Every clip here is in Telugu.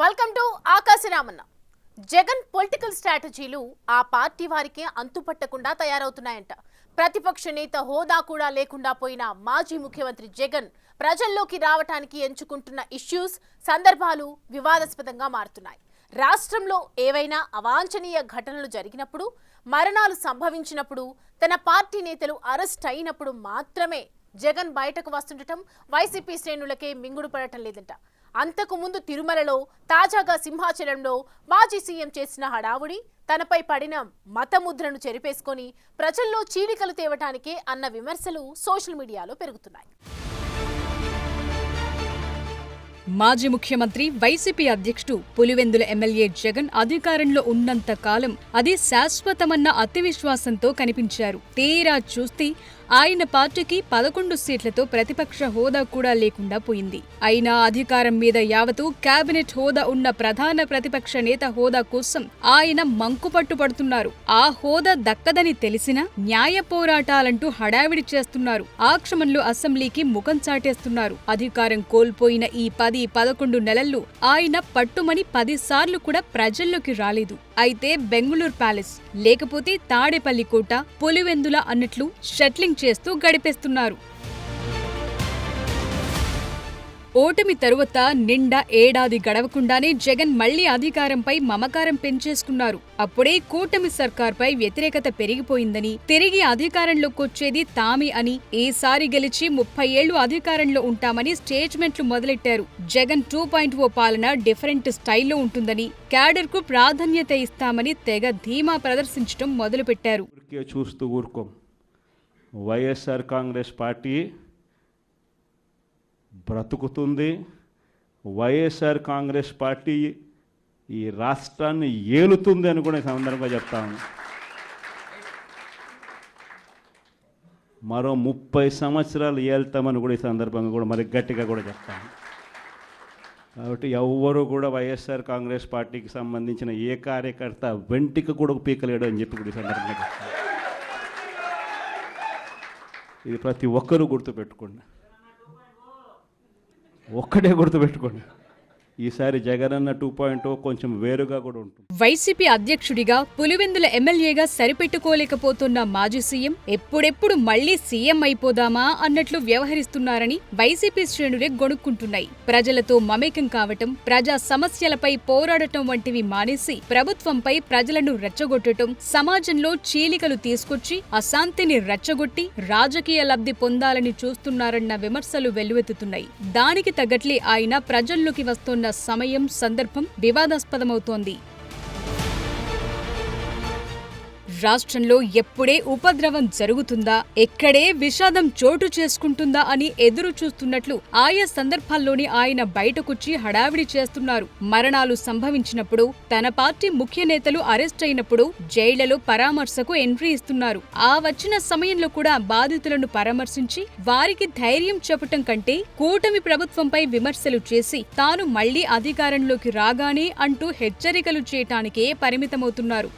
Welcome to Akasharamanna. Jagan political స్ట్రాటజీలు ఆ పార్టీ వారికి అంతుపట్టకుండా తయారవుతున్నాయంట. ప్రతిపక్ష నేత హోదా కూడా లేకుండా పోయిన మాజీ ముఖ్యమంత్రి జగన్ ప్రజల్లోకి రావడానికి ఎంచుకుంటున్న ఇష్యూస్, సందర్భాలు వివాదాస్పదంగా మారుతున్నాయి. రాష్ట్రంలో ఏవైనా అవాంఛనీయ ఘటనలు జరిగినప్పుడు, మరణాలు సంభవించినప్పుడు, తన పార్టీ నేతలు అరెస్ట్ అయినప్పుడు మాత్రమే జగన్ బయటకు వస్తుండటం వైసీపీ శ్రేణులకే మింగుడు పడటం లేదంట. అంతకు ముందు తిరుమలలో, తాజాగా సింహాచలంలో మాజీ సీఎం చేసిన హడావుడి, తనపై పడిన మతముద్రను చెరిపేసుకొని ప్రజల్లో చీలికలు తేవటానికే అన్న విమర్శలు సోషల్ మీడియాలో పెరుగుతున్నాయి. మాజీ ముఖ్యమంత్రి వైసీపీ అధ్యక్షుడు పులివెందుల ఎమ్మెల్యే జగన్ అధికారంలో ఉన్నంత కాలం అది శాశ్వతమన్న అతి విశ్వాసంతో కనిపించారు. తీరా చూస్తే ఆయన పార్టీకి 11 సీట్లతో ప్రతిపక్ష హోదా కూడా లేకుండా పోయింది. అయినా అధికారం మీద యావతూ కేబినెట్ హోదా ఉన్న ప్రధాన ప్రతిపక్ష నేత హోదా కోసం ఆయన మంకుపట్టు పడుతున్నారు. ఆ హోదా దక్కదని తెలిసినా న్యాయ పోరాటాలంటూ హడావిడి చేస్తున్నారు. ఆ క్షమంలో అసెంబ్లీకి ముఖం చాటేస్తున్నారు. అధికారం కోల్పోయిన ఈ 10-11 నెలల్లో ఆయన పట్టుమని 10 సార్లు కూడా ప్రజల్లోకి రాలేదు. అయితే బెంగుళూరు ప్యాలెస్, లేకపోతే తాడేపల్లి కోట, పులివెందుల అన్నట్లు షట్లింగ్ చేస్తూ గడిపేస్తున్నారు. ఓటమి తరువాత నిండా ఏడాది గడవకుండానే జగన్ మళ్లీ అధికారంపై మమకారం పెంచేసుకున్నారు. అప్పుడే కూటమి సర్కార్పై వ్యతిరేకత పెరిగిపోయిందని, తిరిగి అధికారంలోకొచ్చేది తామే అని, ఈసారి గెలిచి 30 ఏళ్లు అధికారంలో ఉంటామని స్టేట్మెంట్లు మొదలెట్టారు. జగన్ 2.0 పాలన డిఫరెంట్ స్టైల్లో ఉంటుందని, క్యాడర్ కు ప్రాధాన్యత ఇస్తామని తెగ ధీమా ప్రదర్శించడం మొదలుపెట్టారు. చూస్తూ ఊరుకోం. వైఎస్ఆర్ కాంగ్రెస్ పార్టీ బ్రతుకుతుంది. వైఎస్ఆర్ కాంగ్రెస్ పార్టీ ఈ రాష్ట్రాన్ని ఏలుతుంది అని కూడా ఈ సందర్భంగా చెప్తాను. మరో 30 సంవత్సరాలు ఏళ్తామని కూడా ఈ సందర్భంగా కూడా మరి గట్టిగా కూడా చెప్తాను. కాబట్టి ఎవ్వరూ కూడా వైఎస్ఆర్ కాంగ్రెస్ పార్టీకి సంబంధించిన ఏ కార్యకర్త వెంటికి కూడా పీకలేడు అని చెప్పి కూడా ఈ సందర్భంగా చెప్తాను. ఇది ప్రతి ఒక్కరూ గుర్తుపెట్టుకోండి, ఒక్కటే గుర్తుపెట్టుకోండి. ఈసారి జగనన్న 2.0 కొంచెం వేరుగా కూడా ఉంటుంది. వైసీపీ అధ్యక్షుడిగా, పులివెందుల ఎమ్మెల్యేగా సరిపెట్టుకోలేకపోతున్న మాజీ సీఎం ఎప్పుడెప్పుడు మళ్లీ సీఎం అయిపోదామా అన్నట్లు వ్యవహరిస్తున్నారని వైసీపీ శ్రేణులే గొణుక్కుంటున్నాయి. ప్రజలతో మమేకం కావటం, ప్రజా సమస్యలపై పోరాడటం వంటివి మానేసి ప్రభుత్వంపై ప్రజలను రెచ్చగొట్టడం, సమాజంలో చీలికలు తీసుకొచ్చి అశాంతిని రెచ్చగొట్టి రాజకీయ లబ్ధి పొందాలని చూస్తున్నారన్న విమర్శలు వెల్లువెత్తుతున్నాయి. దానికి తగ్గట్లే ఆయన ప్రజల్లోకి వస్తున్న సమయం, సందర్భం వివాదాస్పదమవుతోంది. రాష్ట్రంలో ఎప్పుడే ఉపద్రవం జరుగుతుందా, ఎక్కడే విషాదం చోటు చేసుకుంటుందా అని ఎదురు చూస్తున్నట్లు ఆయా సందర్భాల్లోనే ఆయన బయటకొచ్చి హడావిడి చేస్తున్నారు. మరణాలు సంభవించినప్పుడు, తన పార్టీ ముఖ్య నేతలు అరెస్ట్ అయినప్పుడు జైళ్లలో పరామర్శకు ఎంట్రీ ఇస్తున్నారు. ఆ వచ్చిన సమయంలో కూడా బాధితులను పరామర్శించి వారికి ధైర్యం చెప్పటం కంటే కూటమి ప్రభుత్వంపై విమర్శలు చేసి తాను మళ్లీ అధికారంలోకి రాగానే అంటూ హెచ్చరికలు చేయటానికే పరిమితమవుతున్నారు.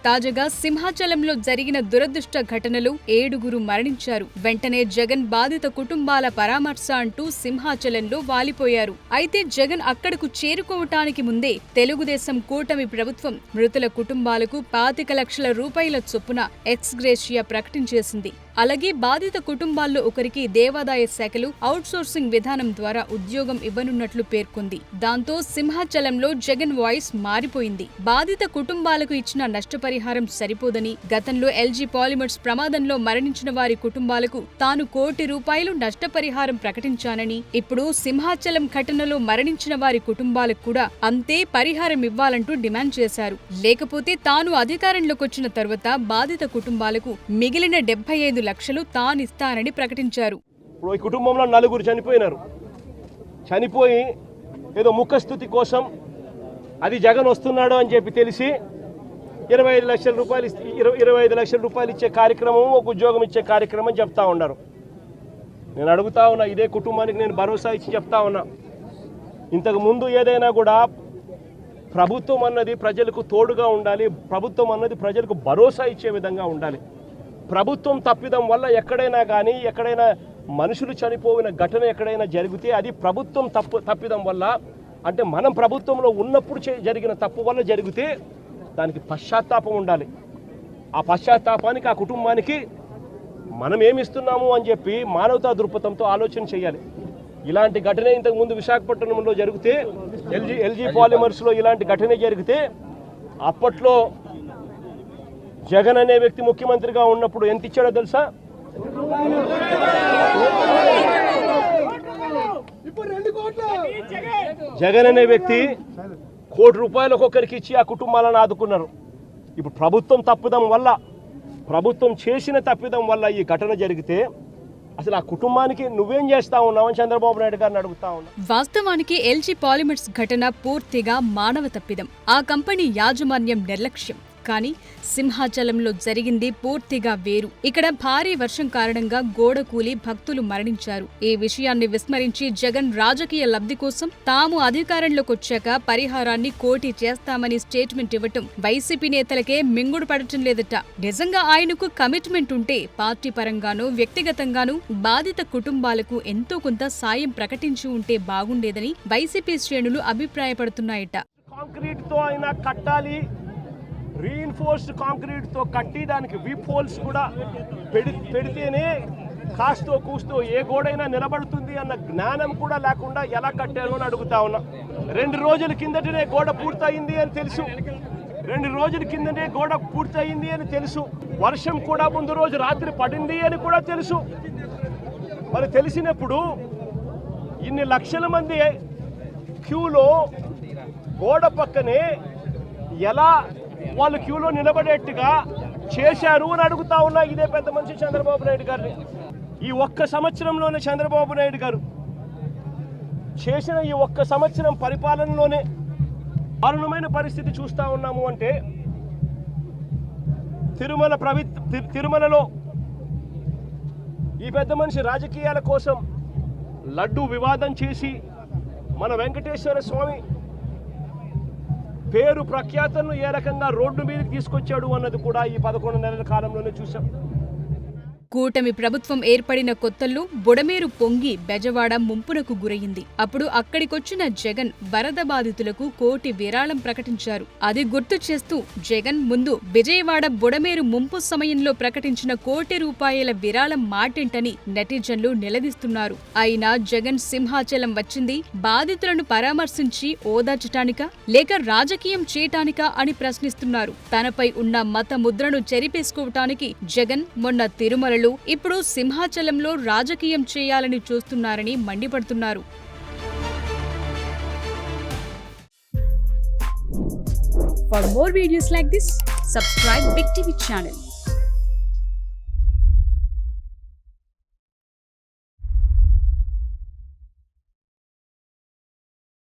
తాజాగా సింహాచలంలో జరిగిన దురదృష్ట ఘటనలో 7గురు మరణించారు. వెంటనే జగన్ బాధిత కుటుంబాల పరామర్శ అంటూ సింహాచలంలో వాలిపోయారు. అయితే జగన్ అక్కడకు చేరుకోవటానికి ముందే తెలుగుదేశం కూటమి ప్రభుత్వం మృతుల కుటుంబాలకు 25 లక్షల రూపాయల చొప్పున ఎక్స్గ్రేషియా ప్రకటించేసింది. అలాగే బాధిత కుటుంబాల్లో ఒకరికి దేవాదాయ శాఖలు అవుట్సోర్సింగ్ విధానం ద్వారా ఉద్యోగం ఇవ్వనున్నట్లు పేర్కొంది. దాంతో సింహాచలంలో జగన్ వాయిస్ మారిపోయింది. బాధిత కుటుంబాలకు ఇచ్చిన నష్టపరిహారం సరిపోదని, గతంలో ఎల్జీ పాలిమర్స్ ప్రమాదంలో మరణించిన వారి కుటుంబాలకు తాను 1 కోటి రూపాయలు నష్టపరిహారం ప్రకటించానని, ఇప్పుడు సింహాచలం ఘటనలో మరణించిన వారి కుటుంబాలకు కూడా అంతే పరిహారం ఇవ్వాలంటూ డిమాండ్ చేశారు. లేకపోతే తాను అధికారంలోకొచ్చిన తర్వాత బాధిత కుటుంబాలకు మిగిలిన 75 లక్షలు తానిస్తానని ప్రకటించారు. ఈ కుటుంబంలో 4 చనిపోయినారు. చనిపోయి ఏదో ముఖస్థుతి కోసం అది జగన్ వస్తున్నాడు అని చెప్పి తెలిసి 25 లక్షల రూపాయలు 25 లక్షల రూపాయలు ఇచ్చే కార్యక్రమం, ఒక ఉద్యోగం ఇచ్చే కార్యక్రమం చెప్తా ఉన్నారు. నేను అడుగుతా ఉన్నా, ఇదే కుటుంబానికి నేను భరోసా ఇచ్చి చెప్తా ఉన్నా, ఇంతకు ముందు ఏదైనా కూడా ప్రభుత్వం అన్నది ప్రజలకు తోడుగా ఉండాలి, ప్రభుత్వం అన్నది ప్రజలకు భరోసా ఇచ్చే విధంగా ఉండాలి. ప్రభుత్వం తప్పిదం వల్ల ఎక్కడైనా కానీ ఎక్కడైనా మనుషులు చనిపోయిన ఘటన ఎక్కడైనా జరిగితే అది ప్రభుత్వం తప్పిదం వల్ల, అంటే మనం ప్రభుత్వంలో ఉన్నప్పుడు జరిగిన తప్పు వల్ల జరిగితే దానికి పశ్చాత్తాపం ఉండాలి. ఆ పశ్చాత్తాపానికి ఆ కుటుంబానికి మనం ఏమిస్తున్నాము అని చెప్పి మానవతా దృక్పథంతో ఆలోచన చేయాలి. ఇలాంటి ఘటన ఇంతకుముందు విశాఖపట్నంలో జరిగితే, ఎల్జీ పాలిమర్స్లో ఇలాంటి ఘటన జరిగితే అప్పట్లో జగన్ అనే వ్యక్తి ముఖ్యమంత్రిగా ఉన్నప్పుడు ఎంత ఇచ్చాడో తెలుసా? జగన్ అనే వ్యక్తి ₹1 కోటి ఒక్కొక్కరికి ఇచ్చి ఆ కుటుంబాలను ఆదుకున్నారు. ఇప్పుడు ప్రభుత్వం చేసిన తప్పిదం వల్ల ఈ ఘటన జరిగితే అసలు ఆ కుటుంబానికి నువ్వేం చేస్తా ఉన్నావని చంద్రబాబు నాయుడు గారిని అడుగుతా ఉన్నా. వాస్తవానికి ఎల్జీ పాలిమర్స్ ఘటన పూర్తిగా మానవ తప్పిదం, ఆ కంపెనీ యాజమాన్యం నిర్లక్ష్యం. కానీ సింహాచలంలో జరిగింది పూర్తిగా వేరు. ఇక్కడ భారీ వర్షం కారణంగా గోడ కూలి భక్తులు మరణించారు. ఈ విషయాన్ని విస్మరించి జగన్ రాజకీయ లబ్ధి కోసం తాము అధికారంలోకొచ్చాక పరిహారాన్ని కోటి చేస్తామని స్టేట్మెంట్ ఇవ్వటం వైసీపీ నేతలకే మింగుడు పడటం లేదట. నిజంగా ఆయనకు కమిట్మెంట్ ఉంటే పార్టీ పరంగానూ వ్యక్తిగతంగానూ బాధిత కుటుంబాలకు ఎంతో కొంత సాయం ప్రకటించి ఉంటే బాగుండేదని వైసీపీ శ్రేణులు అభిప్రాయపడుతున్నాయట. కాంక్రీట్తో అయినా కట్టాలి, రీఇన్ఫోర్స్డ్ కాంక్రీట్తో కట్టి దానికి వీప్ హోల్స్ కూడా పెడితేనే కాస్తో కూస్తో ఏ గోడైనా నిలబడుతుంది అన్న జ్ఞానం కూడా లేకుండా ఎలా కట్టారు అని అడుగుతా ఉన్నా. 2 రోజుల కిందటనే గోడ పూర్తయింది అని తెలుసు. వర్షం కూడా ముందు రోజు రాత్రి పడింది అని కూడా తెలుసు. మరి తెలిసినప్పుడు ఇన్ని లక్షల మంది క్యూలో గోడ పక్కనే ఎలా వాళ్ళు క్యూలో నిలబడేట్టుగా చేశారు అని అడుగుతా ఉన్నా. ఇదే పెద్ద మనిషి చంద్రబాబు నాయుడు గారిని. ఈ ఒక్క సంవత్సరంలోనే చంద్రబాబు నాయుడు గారు చేసిన ఈ ఒక్క సంవత్సరం పరిపాలనలోనే దారుణమైన పరిస్థితి చూస్తా ఉన్నాము. అంటే తిరుమలలో ఈ పెద్ద మనిషి రాజకీయాల కోసం లడ్డూ వివాదం చేసి మన వెంకటేశ్వర స్వామి పేరు ప్రఖ్యాతలను ఏ రకంగా రోడ్డు మీదకి తీసుకొచ్చాడు అన్నది కూడా ఈ 11 నెలల కాలంలోనే చూశాం. కూటమి ప్రభుత్వం ఏర్పడిన కొత్తల్లో బుడమేరు పొంగి బెజవాడ ముంపునకు గురయింది. అప్పుడు అక్కడికొచ్చిన జగన్ వరద బాధితులకు కోటి విరాళం ప్రకటించారు. అది గుర్తు చేస్తూ జగన్ ముందు విజయవాడ బుడమేరు ముంపు సమయంలో ప్రకటించిన ₹1 కోటి విరాళం మాటేంటని నెటిజన్లు నిలదీస్తున్నారు. అయినా జగన్ సింహాచలం వచ్చింది బాధితులను పరామర్శించి ఓదార్చటానికా లేక రాజకీయం చేయటానికా అని ప్రశ్నిస్తున్నారు. తనపై ఉన్న మత ముద్రను చెరిపేసుకోవటానికి జగన్ మొన్న తిరుమలలో ఇప్పుడు సింహాచలంలో రాజకీయం చేయాలని చూస్తున్నారని మండిపడుతున్నారు. For more videos like this, subscribe Big TV channel.